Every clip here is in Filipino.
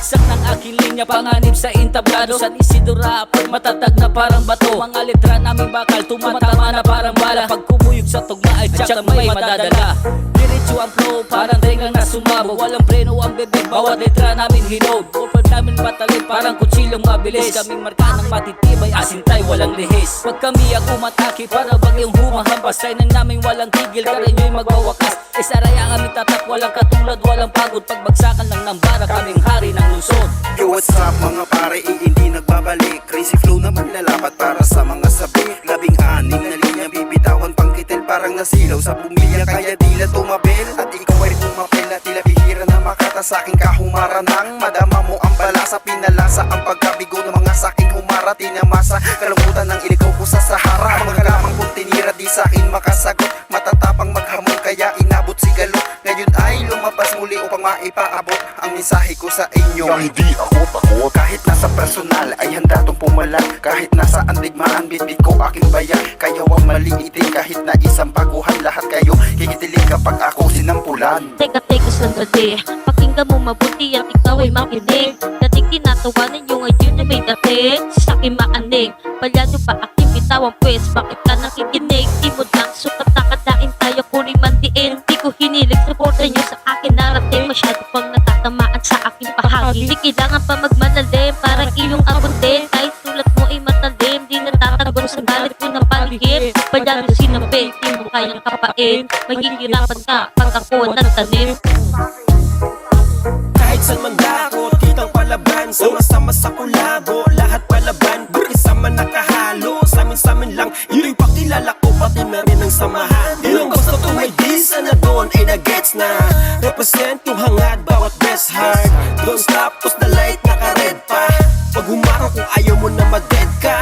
Bagsak ng aking linya, panganib sa intablado. San Isidora, pag matatag na parang bato. Mga letra namin bakal, tumatama na parang bala. Pag kumuyog sa tugma ay tsak na may madadala. Diretso ang flow, parang rengang na sumabog. Walang preno ang bebek, bawat letra namin hinod. Upad namin patalit, parang kutsilong mabilis. Kaming marka ng matitibay, asintay walang lihis. Pag kami ang umatake, para bagyong humahampas. Kainan namin walang tigil, karenyo'y magwawakas. Saraya kami tatak, walang katulad, walang pagod. Pagbagsakan lang ng bara, kaming hari ng Luzon. Yo, what's up mga pare, hindi nagbabalik. Crazy flow naman lalapat para sa mga sabi. 16 na linya, bibitawan pang kitil. Parang nasilaw sa pumilya, kaya tila tumabel. At ikaw ay pumapel na tila bihira na makata sa aking kahumaranang. Madama mo ang balasa, pinalasa ang pagkabigo ng mga saking humara. Tinamasa, kalangutan ng iligaw ko sa Sahara. Mga lamang kung tinira, di sa akin makasagot. Matatapang maghamon, kaya inabot si galot. Ngayon ay lumabas muli upang maipaabot ang mensahe ko sa inyo. Hindi ako takot, kahit nasa personal ay handa tong pumalag. Kahit nasa andigmaan, bitbit ko aking bayan. Kaya wag maliitin kahit na isang baguhan. Lahat kayo kikitilig kapag ako sinampulan. Teka sandali, pakinggan mo mabuti at ikaw ay makinig. Dating tinatawanan yung ngayon na may dating sa aking maaning. Palyado pa aking bitawan, pues bakit ka nakikinig? Di mo lang sukat nakadain tayo ko rin mandiin. Di ko hinilig, supportan nyo sa akin narating. Masyado pang natatamaan sa aking bahagi. Di kailangan pa magmalalim, parang iyong abot din. Kahit sulat mo ay matalim, di natatagon sa galit ko ng paligid. Palyado sinabi, di mo kayang kapain. Magigirapan ka pag ako nagtanim. Kahit saan man dako, kitang palaban. Sama-sama sa kulabo, lahat palaban. Bakisama nakahalo, samin lang. Yun yung pakilala ko, pati na rin ang samahan. Di lang basta to may dis, na doon ay nagets na. Represent yung hangad, bawat best heart. Don't stop, cause the light naka-red pa. Pag humaro kung ayaw mo na ma-dead ka.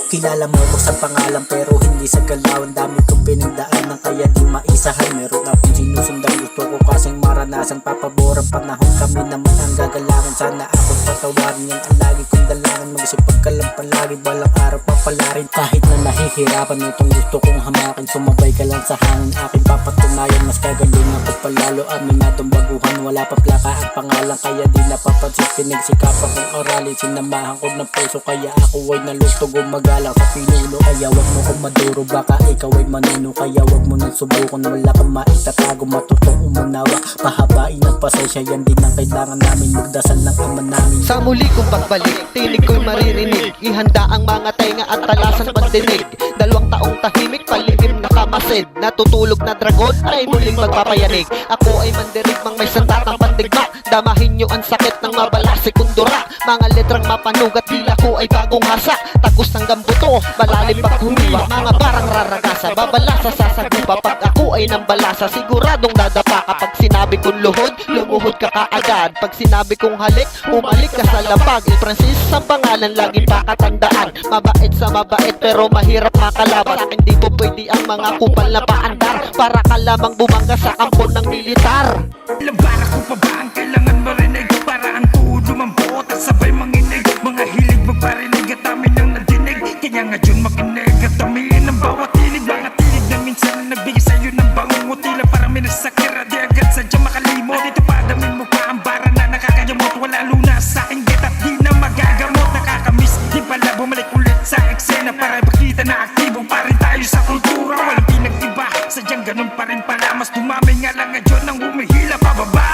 Kilala mo ko sa pangalan pero hindi sa galawan. Dami kong pinagdaanan kaya di maisahan. Meron akong sinusundan, gusto ko kasing maranasan. Papaborang panahon kami naman ang gagalangan. Sana ako't patawarin, yan ang lagi kong dalangan. Mag-isipag ka lang palagi, balang araw papalarin. Kahit na nahihirapan, itong gusto kong hamakin. Sumabay ka lang sa hangin, aking papatunayan. Mas kagaling ako palalo, aminadong baguhan. Wala pa plaka ang pangalan kaya di napapansin. Pinagsikapan kong aralin, sinamahan ko ng puso. Kaya ako ay nalutog umaga lang sa pinuno. Kaya wag mo kong maduro, baka ikaw ay manino. Kaya wag mo nang subukan, wala kang maitatago. Matutong umunawa, pahabain ang pasensya. Yan din ang kailangan namin, magdasal ng ama namin. Sa muli kong pagbalik, tinig ko'y maririnig. Ihanda ang mga tenga at talasan pandinig. 2 taong tahimik, paligim nakamasid. Natutulog na dragon ay muling magpapayanig. Ako ay mandirigmang may sandatang pandigma. Damahin nyo ang sakit ng mabala sekundura. Mga letrang mapanugat, tila ko ay bagong hasa. Tagos ng gambuto, malalim pag humiwa. Mga parang raragasa, babalasa sa sagupa. Pag ako ay nambalasa, siguradong dadapa. Kapag sinabi kong luhod, lumuhod ka kaagad. Pag sinabi kong halik, umalik ka sa labag. El Francis ang pangalan, lagi pakatandaan. Mabait sa mabait pero mahirap makalaban. Akin di po pwede ang mga kupal na paandar. Para ka lamang bumangga sa kampo ng militar. Laban ako pa ba ang kailangan marinig? Para ang tuhod lumambot at sabay manginig. Mga hilig magparinig at amin ang nadinig. Kaya ngayon makinig at amin ang bawat tinig. Mga tinig na minsan na nagbigay sa'yo ng bangungot. Tila parang may nasakira, di agad sadya makalimot. Dito padamin mo pa ang bara na nakakayamot. Wala lunas sa aking get at di na magagamot. Nakakamiss, di pala bumalik ulit sa eksena. Para ipakita na aktibong pa rin tayo sa kultura. Walang pinag-iba, sadyang ganun pa rin pala. Mas dumami nga lang ngayon ang humihila pababa.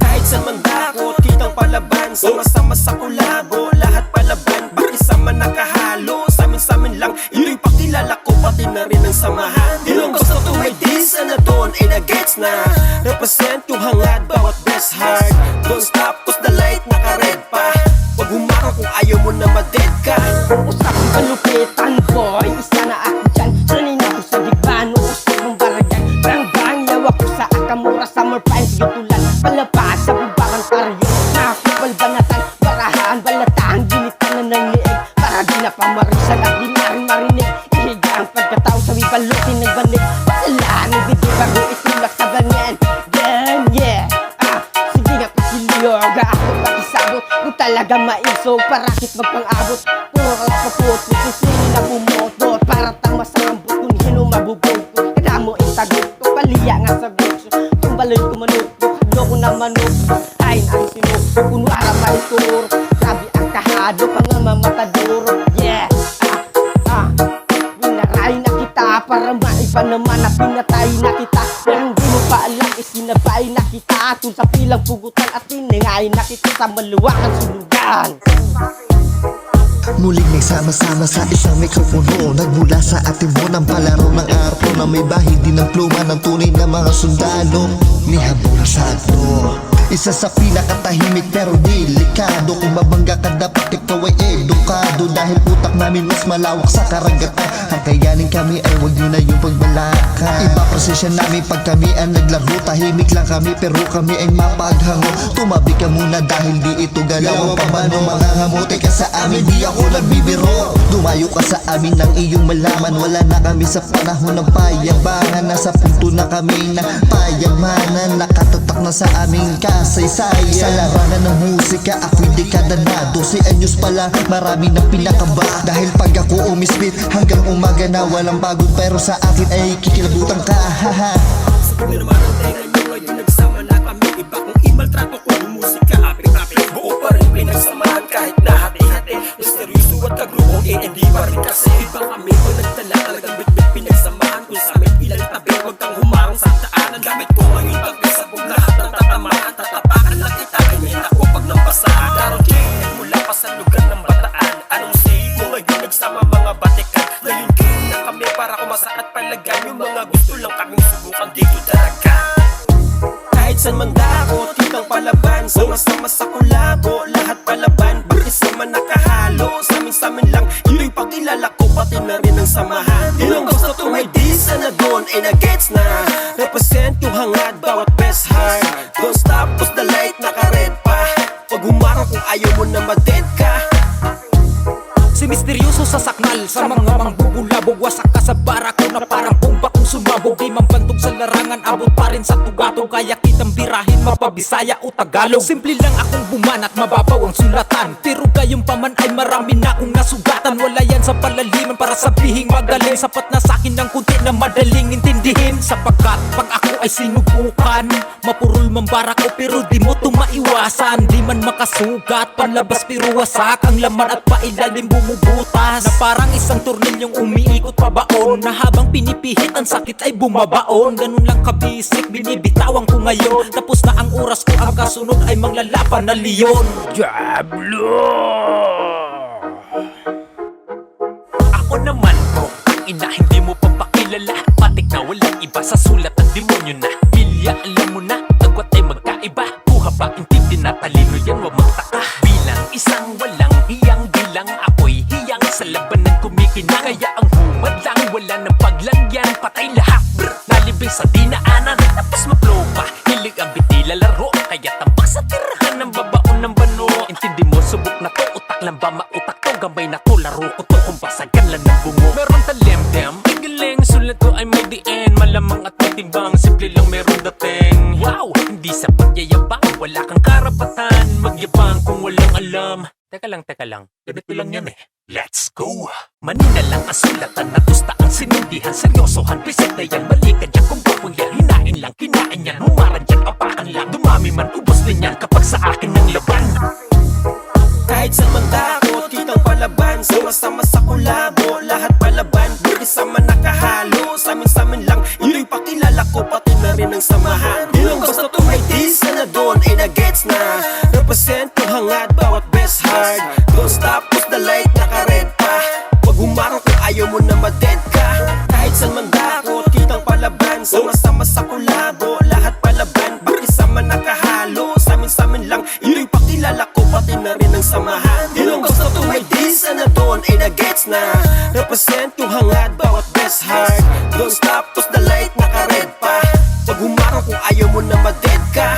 Kahit saan man dako, kitang palaban. Sama-sama sa kulabo, lahat palaban. Bakisama nakahalo, samin lang. Yun yung pakilala ko, pati na rin ang samahan. Di lang basta to may dis, na doon ay nagets na. Represent yung hangad, bawat best heart. Don't stop, cause the light naka-red pa. Wag humaro kung ayaw mo na ma-dead ka. Usapang kalupitan boy, isa na ako dyan. Sanay na ako sa digban, usap ng baragyan. Barang-barang yawa ko sa Akamura Summer Pines. Yutulan, palabas sa bubakan karyo. Nakakupal banatan, barahaan, balatahan. Ginitan na ng liig, para di na pamarisan at di na rin marinig. Ihiga ang pagkatao sa bibalutin ng banig. Pasalanan, bigay bago itulak sa banyan. Yeah, sige nga pasilyoga. Ako pakisabot, kung talaga maisog. Parakit magpang-abot, puro kapapot. Sisili na pumotot, para tang masambot. Kung hino mabubog ko, kada mo itagot ko. Paliya nga sa gusto, tumbalin ko manok. ayoko na manok. Ay nang sinok, kunwara maitur. Grabe ang kahado, mga mamatador. Yeah, binaray na kita para maiba naman na pinatay na kita. Pero hindi mo pa alam, isinabay na kita tul sa pilang pugutan at tiningay na kita sa maluwakang sulugan. Muling nagsama-sama sa isang mikropono, nagmula sa ating bunang palaro ng arpo na may bahid din ng pluma ng tunay na mga sundalo ni Habura Sagno. Isa sa pinakatahimik pero delikado, kung mabangga ka dapat ikaw ay edukado, dahil utak namin mas malawak sa karagatan. Ang kayanin kami ay wag nyo na yung pagbalaka. Iba prosesyon namin pag kami ang naglaro, tahimik lang kami pero kami ay mapaghango. Tumabi ka muna dahil di ito galaw ang pamano. Mangangamote ka sa amin, di ako nagbibiro. Dumayo ka sa amin ng iyong malaman, wala na kami sa panahon ng payabangan. Nasa punto na kami ng payamanan, nakatatak na sa aming kasaysayan. Sa larangan ng musika ako'y dekada na 12 anyos pala, marami na pinakaba. Dahil pag ako umisbit hanggang umaga na walang bago, pero sa akin ay kikilabutan ka. Sakit na naman ang tenga nyo ngayon, nagsama na kami. Iba kung imaltrato ko ng musika, apik-apik. Buo pa rin pinagsamahan kahit na hati-hati. Misteryoso at kagruong hindi pa rin kasi. Iba kami kung nagtala, talagang bit-bit pinagsamahan. Kung sa amin ilang tabi, huwag kang humarang sa daanan. Gamit ko ngayon pagkasabog lahat ng tatamaan. Tatapakan lang kita, ganyan ako pag nampasaan. Darong king, mula pa sa lugar ng Bataan. Anong say mo ngayon, nagsama mga batikan. Ngayon king na kami para kumasa at palagan. Yung mga gusto lang kaming subukan dito talaga. Kahit saan man dako, kitang palaban. Sama-sama sa kulabo, lahat palaban. Bakisama nakahalo, samin lang. Yun yung pakilala ko, pati na rin ang samahan. Ilang gusto to may di, sana doon ay nagets na. Represent yung hangad, bawat best heart. Don't stop, push the light, naka-red pa. Pag humarang kung ayaw mo na ma-dead ka. Si misteryoso sa saknal, sa mga mangbubulabog. Wasak ka sa barako na parang bomba kung sumabog. Di man bantog sa larangan, abot pa rin sa tugatog. Kaya kitang birahin, mapabisaya o Tagalog. Simple lang akong bumanat, mababaw ang sulatan. Pero gayong paman ay marami na akong nasugatan. Wala yan sa palaliman para sabihing magaling. Sapat na sa'kin ng kunti na madaling intindihin. Sapagkat pag ako ay sinubukan, mapurol man barako pero di mo to maiwasan. Di man makasugat, panlabas pero wasak ang laman at pailalim bumubutas. Na parang isang tornilyong umiikot pabaon, na habang pinipihit ang sakit ay bumabaon. Ganun lang kabisik, binibitawan ko ngayon. Tapos na ang oras ko, ang kasunod ay manglalaban na leon. Diablo! Ako naman bro, ang ina hindi mo pa pakilala. Patik na walang iba sa sulat ng demonyo na. Milya alam mo na, agwat ay magkaiba. Buha ba intindi na talino yan, wag magtaka. Bilang isang walang hiyang bilang, ako'y hiyang sa labanan kumikinang. Kaya ang humad lang, wala ng paglagyan, patay lahat brr. Nalibing sa dinaanan, tapos ma-flow pa. Hilig ang bitila laro, kaya tambak sa tirahan ng babaon ng bano. Intindi mo, subok na to, utak lang ba mautak to? Gambay na to, laro ko to, kung basagan lang ng bungo. Meron talemtem, may galing, sulat ko ay may diin. Malamang at matimbang, simple lang meron dating. Wow, hindi sa pagyayabang, wala kang karapatan magyabang kung walang alam. Teka lang, ganito lang yan eh. Let's go! Manina lang ang sulatan, natusta ang sinindihan. Seryosohan, pisit na yan, balikan dyan. Kung bakong yan, hinain lang, kinain yan. Humaran dyan, apakan lang. Dumami man, ubos din yan kapag sa akin ng laban. Kahit saan man dako, kitang palaban. Sama-sama sa kulabo, lahat palaban. Bakisama nakahalo, samin lang. Yun yung pakilala ko, pati na rin ang samahan. Ilang gusto to may di, sana doon ay nagets na. Represent yung hangad, bawat best heart. Don't stop, push the light, naka-red pa. Pag humarang kung ayaw mo na ma-dead ka. Kahit saan man dako, kitang palaban. Sama-sama sa kulabo, lahat palaban. Bakisama nakahalo, samin lang. Yun yung pakilala ko, pati na rin ang samahan. Ilang gusto to may di, sana doon ay nagets na. Represent yung hangad, bawat best heart. Don't stop, push the light, naka-red pa. Pag humarang kung ayaw mo na ma-dead ka.